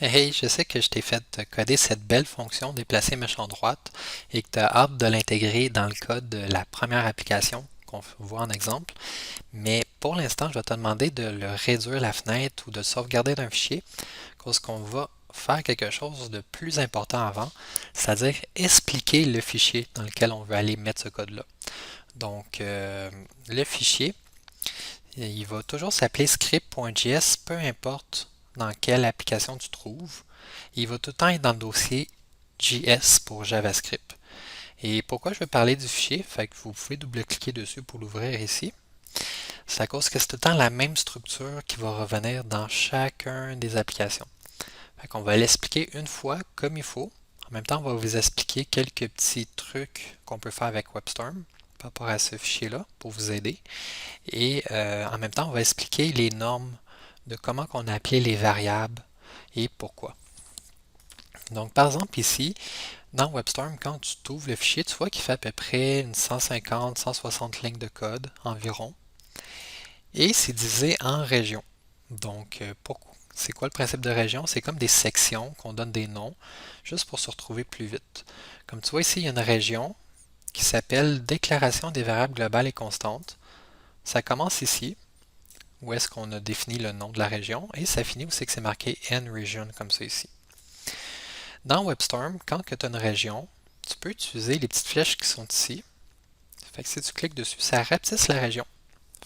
Hey, je sais que je t'ai fait coder cette belle fonction déplacer méchant droite et que tu as hâte de l'intégrer dans le code de la première application qu'on voit en exemple. Mais pour l'instant, je vais te demander de le réduire la fenêtre ou de sauvegarder d'un fichier parce qu'on va faire quelque chose de plus important avant, c'est-à-dire expliquer le fichier dans lequel on veut aller mettre ce code-là. Donc, le fichier, il va toujours s'appeler script.js, peu importe dans quelle application tu trouves. Il va tout le temps être dans le dossier JS pour JavaScript. Et pourquoi je veux parler du fichier? Fait que vous pouvez double-cliquer dessus pour l'ouvrir ici. C'est à cause que c'est tout le temps la même structure qui va revenir dans chacun des applications. Fait qu'on va l'expliquer une fois comme il faut. En même temps, on va vous expliquer quelques petits trucs qu'on peut faire avec WebStorm par rapport à ce fichier-là pour vous aider. Et en même temps, on va expliquer les normes de comment on a appelé les variables et pourquoi. Donc, par exemple, ici, dans WebStorm, quand tu t'ouvres le fichier, tu vois qu'il fait à peu près une 150-160 lignes de code environ. Et c'est divisé en régions. Donc, c'est quoi le principe de région? C'est comme des sections qu'on donne des noms, juste pour se retrouver plus vite. Comme tu vois ici, il y a une région qui s'appelle Déclaration des variables globales et constantes. Ça commence ici, où est-ce qu'on a défini le nom de la région, et ça finit où c'est que c'est marqué N region, comme ça ici. Dans WebStorm, quand tu as une région, tu peux utiliser les petites flèches qui sont ici. Fait que si tu cliques dessus, ça rapetisse la région.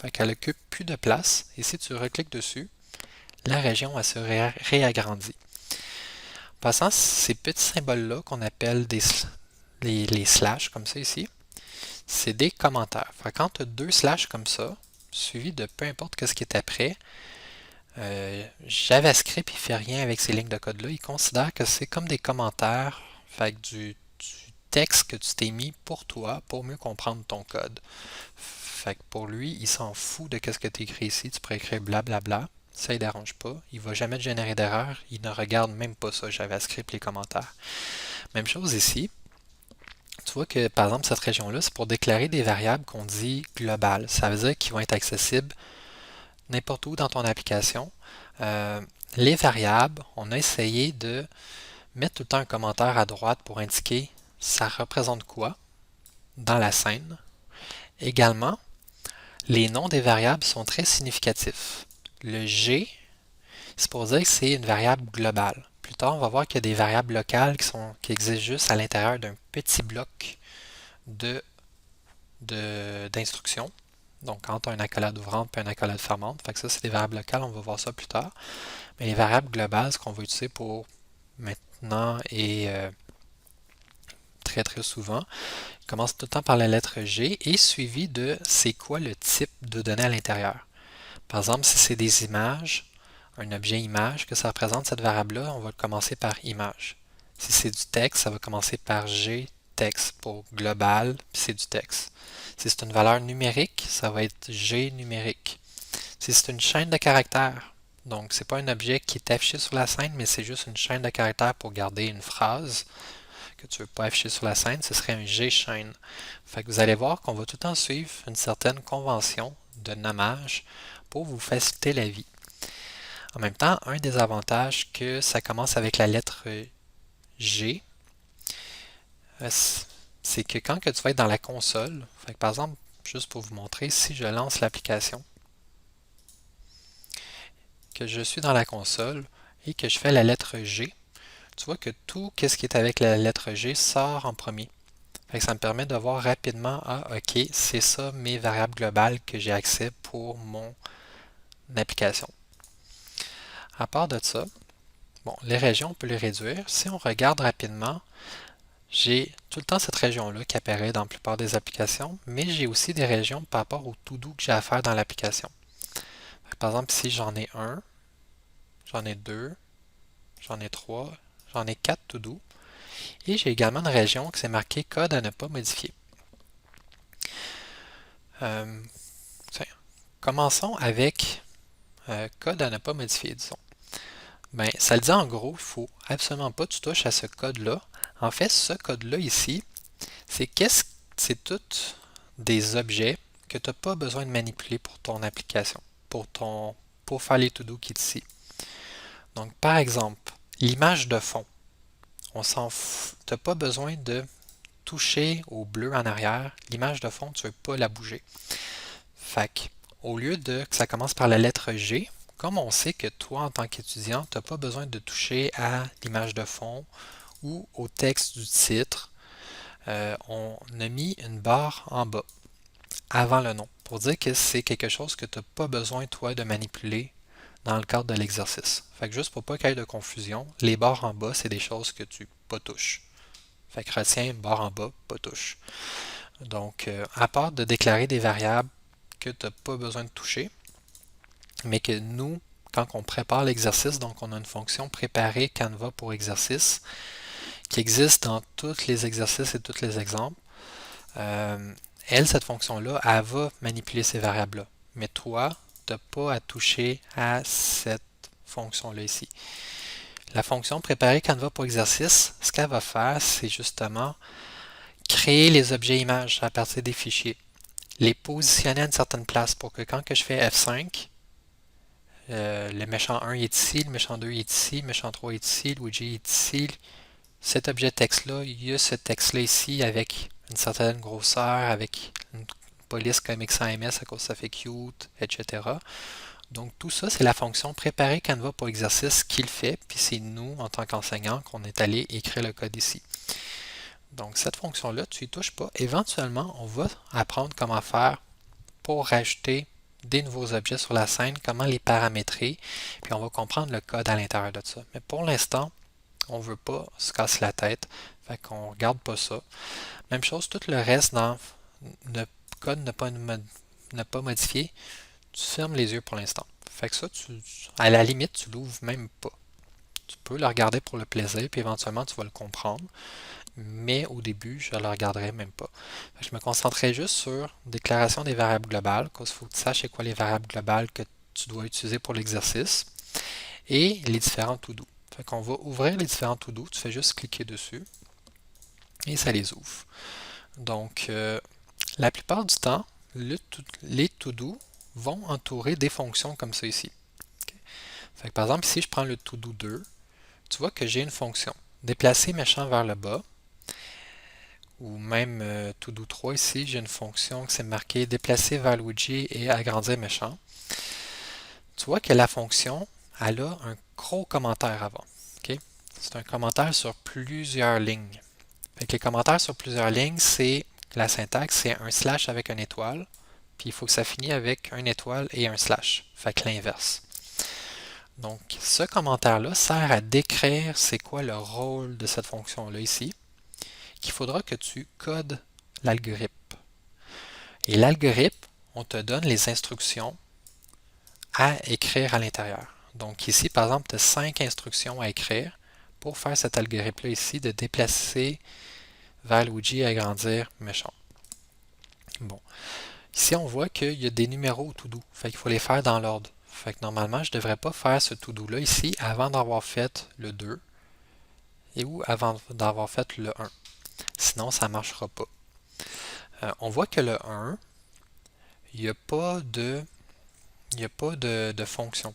Fait qu'elle occupe plus de place, et si tu recliques dessus, la région elle se réagrandit. En passant, ces petits symboles-là qu'on appelle les slash, comme ça ici, c'est des commentaires. Fait que quand tu as deux slash comme ça, suivi de peu importe ce qui est après, JavaScript, il fait rien avec ces lignes de code-là. Il considère que c'est comme des commentaires, fait que du texte que tu t'es mis pour toi, pour mieux comprendre ton code. Fait que pour lui, il s'en fout de ce que tu écris ici. Tu pourrais écrire blablabla. Ça, il ne dérange pas. Il ne va jamais te générer d'erreur. Il ne regarde même pas ça, JavaScript, les commentaires. Même chose ici. Tu vois que, par exemple, cette région-là, c'est pour déclarer des variables qu'on dit globales. Ça veut dire qu'ils vont être accessibles n'importe où dans ton application. Euh, les variables, on a essayé de mettre tout le temps un commentaire à droite pour indiquer ça représente quoi dans la scène. Également, les noms des variables sont très significatifs. Le G, c'est pour dire que c'est une variable globale. Plus tard, on va voir qu'il y a des variables locales qui existent juste à l'intérieur d'un petit bloc de, d'instructions. Donc, quand tu as une accolade ouvrante et une accolade fermante, fait que ça, c'est des variables locales, on va voir ça plus tard. Mais les variables globales, ce qu'on va utiliser pour maintenant et très très souvent, commence tout le temps par la lettre G et suivi de c'est quoi le type de données à l'intérieur. Par exemple, si c'est des images, un objet image que ça représente cette variable-là, on va commencer par image. Si c'est du texte, ça va commencer par G texte pour global, puis c'est du texte. Si c'est une valeur numérique, ça va être G numérique. Si c'est une chaîne de caractères, donc c'est pas un objet qui est affiché sur la scène, mais c'est juste une chaîne de caractères pour garder une phrase que tu ne veux pas afficher sur la scène, ce serait un G chaîne. Fait que vous allez voir qu'on va tout le temps suivre une certaine convention de nommage pour vous faciliter la vie. En même temps, un des avantages que ça commence avec la lettre G, c'est que quand que tu vas être dans la console, fait que par exemple, juste pour vous montrer, si je lance l'application, que je suis dans la console et que je fais la lettre G, tu vois que tout ce qui est avec la lettre G sort en premier. Fait que ça me permet de voir rapidement, ah ok, c'est ça mes variables globales que j'ai accès pour mon application. À part de ça, bon, les régions, on peut les réduire. Si on regarde rapidement, j'ai tout le temps cette région-là qui apparaît dans la plupart des applications, mais j'ai aussi des régions par rapport au to-do que j'ai à faire dans l'application. Par exemple, ici, j'en ai un, j'en ai deux, j'en ai trois, j'en ai quatre to-do. Et j'ai également une région qui s'est marquée code à ne pas modifier. Euh, tiens, commençons avec code à ne pas modifier, disons. Ben, ça le dit en gros, il ne faut absolument pas que tu touches à ce code-là. En fait, ce code-là ici, c'est tous des objets que tu n'as pas besoin de manipuler pour ton application, pour faire les to-do qui est ici. Donc, par exemple, L'image de fond, on s'en fout. Tu n'as pas besoin de toucher au bleu en arrière. L'image de fond, tu ne veux pas la bouger. Fait que, au lieu de que ça commence par la lettre G, comme on sait que toi, en tant qu'étudiant, tu n'as pas besoin de toucher à l'image de fond ou au texte du titre, on a mis une barre en bas, avant le nom, pour dire que c'est quelque chose que tu n'as pas besoin, toi, de manipuler dans le cadre de l'exercice. Fait que juste pour pas qu'il y ait de confusion, les barres en bas, c'est des choses que tu pas touches. Fait que retiens barre en bas, pas touche. Donc, à part de déclarer des variables que tu n'as pas besoin de toucher, mais que nous, quand on prépare l'exercice, donc on a une fonction préparer Canva pour exercice, qui existe dans tous les exercices et tous les exemples. Cette fonction-là, elle va manipuler ces variables-là. Mais toi, tu n'as pas à toucher à cette fonction-là ici. La fonction préparer Canva pour exercice, ce qu'elle va faire, c'est justement créer les objets images à partir des fichiers, les positionner à une certaine place pour que quand que je fais F5, le méchant 1 est ici, le méchant 2 est ici, le méchant 3 est ici, le widget est ici, cet objet texte-là, il y a ce texte-là ici avec une certaine grosseur, avec une police comme XAMS à cause ça fait cute, etc. Donc tout ça, c'est la fonction préparer Canva pour exercice qu'il fait, puis c'est nous, en tant qu'enseignants, qu'on est allé écrire le code ici. Donc cette fonction-là, tu n'y touches pas. Éventuellement, on va apprendre comment faire pour rajouter des nouveaux objets sur la scène, comment les paramétrer, puis on va comprendre le code à l'intérieur de ça. Mais pour l'instant, on ne veut pas se casser la tête, fait qu'on ne regarde pas ça. Même chose, tout le reste dans le code ne pas modifié, tu fermes les yeux pour l'instant. Fait que ça, à la limite, tu l'ouvres même pas. Tu peux le regarder pour le plaisir, puis éventuellement, tu vas le comprendre. Mais au début, je ne le regarderai même pas. Je me concentrerai juste sur déclaration des variables globales, parce qu'il faut que tu saches c'est quoi les variables globales que tu dois utiliser pour l'exercice, et les différents to-do. Fait qu'on va ouvrir les différents to-do, tu fais juste cliquer dessus, et ça les ouvre. Donc, la plupart du temps, les to-do vont entourer des fonctions comme ça ici. Okay. Fait que, par exemple, ici, je prends le to-do 2, tu vois que j'ai une fonction. Déplacer méchant vers le bas, ou même to-do 3 ici, j'ai une fonction qui s'est marquée déplacer vers le widget et agrandir méchant. Tu vois que la fonction, elle a un gros commentaire avant. Okay? C'est un commentaire sur plusieurs lignes. Fait que les commentaires sur plusieurs lignes, c'est la syntaxe, c'est un slash avec une étoile, puis il faut que ça finisse avec une étoile et un slash. Fait que l'inverse. Donc, ce commentaire-là sert à décrire c'est quoi le rôle de cette fonction-là ici, qu'il faudra que tu codes l'algorithme. Et l'algorithme, on te donne les instructions à écrire à l'intérieur. Donc ici, par exemple, tu as 5 instructions à écrire pour faire cet algorithme-là ici de déplacer vers le widget et agrandir méchant. Bon. Ici, on voit qu'il y a des numéros au to-do. Fait qu'il faut les faire dans l'ordre. Fait que normalement, je ne devrais pas faire ce to-do-là ici avant d'avoir fait le 2 et ou avant d'avoir fait le 1. Sinon, ça ne marchera pas. On voit que le 1, il n'y a pas de fonction.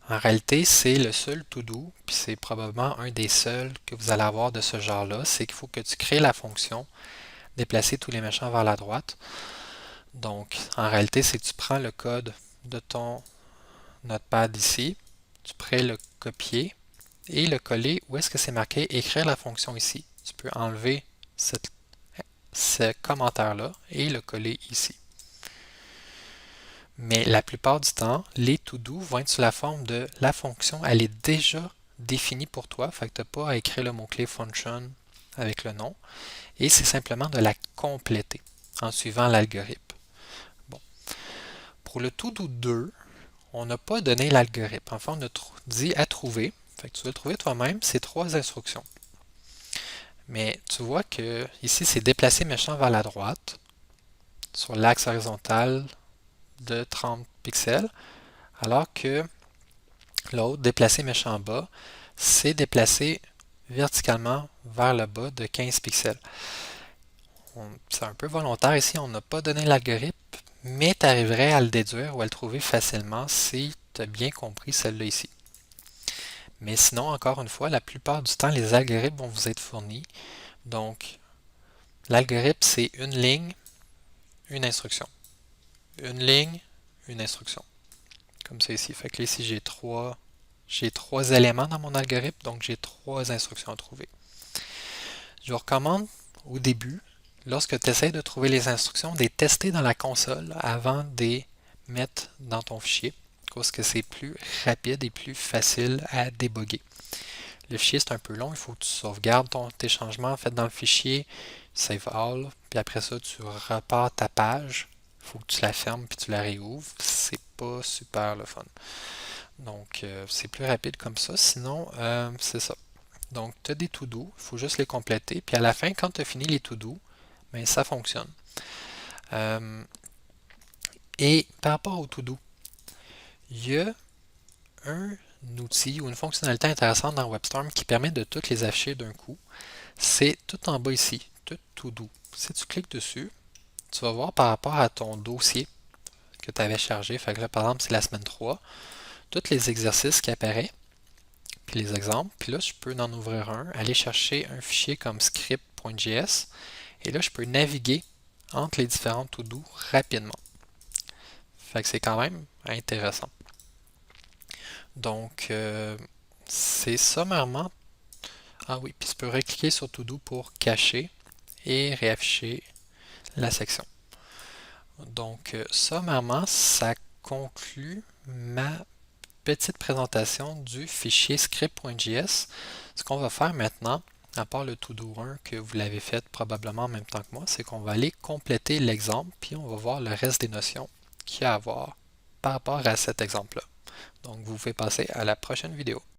En réalité, c'est le seul to-do, puis c'est probablement un des seuls que vous allez avoir de ce genre-là, c'est qu'il faut que tu crées la fonction déplacer tous les méchants vers la droite. Donc, en réalité, c'est que tu prends le code de ton notepad ici, tu pourrais le copier et le coller où est-ce que c'est marqué écrire la fonction ici. Tu peux enlever ce commentaire-là et le coller ici. Mais la plupart du temps, les to-do vont être sous la forme de la fonction, elle est déjà définie pour toi, fait que tu n'as pas à écrire le mot-clé function avec le nom, et c'est simplement de la compléter en suivant l'algorithme. Bon. Pour le to-do 2, on n'a pas donné l'algorithme. Enfin, on a dit à trouver, fait que tu vas le trouver toi-même, c'est 3 instructions. Mais tu vois que ici, c'est déplacer méchant vers la droite, sur l'axe horizontal de 30 pixels, alors que l'autre, déplacer méchant bas, c'est déplacer verticalement vers le bas de 15 pixels. C'est un peu volontaire ici, on n'a pas donné l'algorithme, mais tu arriverais à le déduire ou à le trouver facilement si tu as bien compris celle-là ici. Mais sinon, encore une fois, la plupart du temps, les algorithmes vont vous être fournis. Donc, l'algorithme, c'est une ligne, une instruction. Une ligne, une instruction. Comme ça ici. Fait que là, ici, j'ai trois éléments dans mon algorithme, donc j'ai trois instructions à trouver. Je vous recommande au début, lorsque tu essaies de trouver les instructions, de les tester dans la console avant de les mettre dans ton fichier, parce que c'est plus rapide et plus facile à déboguer. Le fichier c'est un peu long, il faut que tu sauvegardes tes changements faits dans le fichier, save all, puis après ça tu repars ta page, il faut que tu la fermes puis tu la réouvres, c'est pas super le fun. Donc c'est plus rapide comme ça, sinon c'est ça. Donc tu as des to-do, il faut juste les compléter, puis à la fin quand tu as fini les to-do, ben, ça fonctionne. Et par rapport au to-do, il y a un outil ou une fonctionnalité intéressante dans WebStorm qui permet de toutes les afficher d'un coup. C'est tout en bas ici, tout to do. Si tu cliques dessus, tu vas voir par rapport à ton dossier que tu avais chargé, fait que là, par exemple, c'est la semaine 3, tous les exercices qui apparaissent, puis les exemples, puis là, je peux en ouvrir un, aller chercher un fichier comme script.js, et là, je peux naviguer entre les différents to-do rapidement. Fait que c'est quand même intéressant. Donc, c'est sommairement. Ah oui, puis tu peux recliquer sur To Do pour cacher et réafficher la section. Donc, sommairement, ça conclut ma petite présentation du fichier script.js. Ce qu'on va faire maintenant, à part le To-Do 1 que vous l'avez fait probablement en même temps que moi, c'est qu'on va aller compléter l'exemple, puis on va voir le reste des notions qu'il y a à voir par rapport à cet exemple-là. Donc, vous pouvez passer à la prochaine vidéo.